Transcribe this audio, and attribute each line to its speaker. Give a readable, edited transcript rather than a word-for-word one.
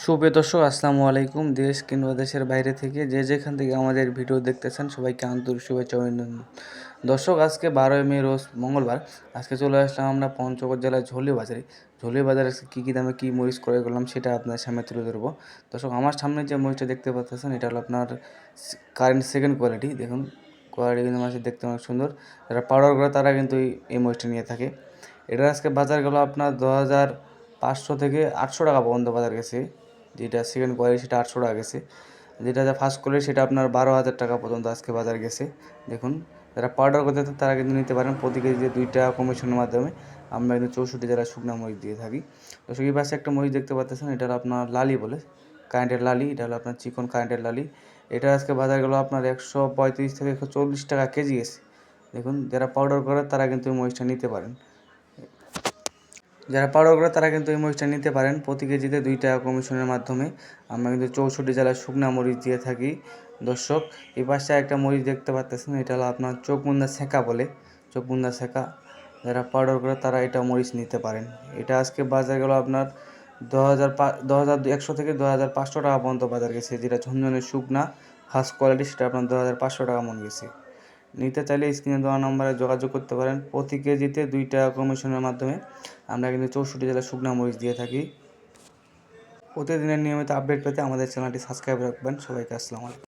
Speaker 1: সুপ্রিয় দর্শক, আসসালামু আলাইকুম। দেশ কিংবা দেশের বাইরে থেকে যে যেখান থেকে আমাদের ভিডিও দেখতেছেন সবাইকে আন্তরিক শুভেচ্ছা ও অভিনন্দন। দর্শক, আজকে 12ই মে রোজ মঙ্গলবার। আজকে চলে আসলাম আমরা পঞ্চগড় জেলার ঝোলি বাজারে। ঝোলি বাজারে আজকে কী কী দামে কী মরিচ ক্রয় করলাম সেটা আপনার সামনে তুলে ধরবো। দর্শক, আমার সামনে যে মরিচটা দেখতে পাচ্ছেন এটা হলো আপনার কারেন্ট সেকেন্ড কোয়ালিটি। দেখুন, কোয়ালিটি কিন্তু মানুষের দেখতে অনেক সুন্দর। যারা পাউডার করে তারা কিন্তু এই মরিচটা নিয়ে থাকে। এটা আজকে বাজার গেল আপনার 2500 থেকে 800 টাকা পর্যন্ত বাজার গেছে। যেটা সেকেন্ড কোয়ালিটি সেটা 800 টাকা গেছে। যেটা ফার্স্ট কোয়ালিটি সেটা আপনার 12,000 টাকা পর্যন্ত আজকে বাজার গেছে। দেখুন, যারা পাউডার করতে চান তারা কিন্তু নিতে পারেন। প্রতি কেজিতে 2 টাকা কমিশনের মাধ্যমে আমরা কিন্তু 64 জেলায় শুকনা মরিচ দিয়ে থাকি। তো এই পাশে একটা মরিচ দেখতে পাচ্ছেন, এটা হলো আপনার লালি বলে, কারেন্টের লালি। এটা হলো আপনার চিকন কারেন্টের লালি। এটা আজকে বাজার গেল আপনার 135 থেকে 140 টাকা কেজি গেছে। দেখুন, যারা পাউডার করে তারা কিন্তু এই মরিচটা নিতে পারেন। যারা পাউডার করে তারা কিন্তু এই মরিচটা নিতে পারেন। প্রতি কেজিতে 2 টাকা কমিশনের মাধ্যমে আমরা কিন্তু 64 জেলায় শুকনা মরিচ দিয়ে থাকি। দর্শক, এই পাশে একটা মরিচ দেখতে পাচ্ছেন, এটা হলো আপনার চোখবুন্দা ছেঁকা বলে, চোখবুন্দা ছেঁকা। যারা পাউডার করে তারা এটা মরিচ নিতে পারেন। এটা আজকে বাজার গেল আপনার 2100 থেকে 2500 টাকা পর্যন্ত বাজার গেছে। যেটা ঝনঝনের শুকনা ফার্স্ট কোয়ালিটি সেটা আপনার 2500 টাকা মন গেছে। নিতে চাইলে স্ক্রিনে দেওয়া নম্বরে যোগাযোগ করতে পারেন। প্রতি কেজিতে 2 টাকা কমিশনের মাধ্যমে আমরা কিন্তু 64 জেলায় শুকনা মরিচ দিয়ে থাকি। প্রতিদিনের নিয়মিত আপডেট পেতে আমাদের চ্যানেলটি সাবস্ক্রাইব রাখবেন। সবাইকে আসসালামু আলাইকুম।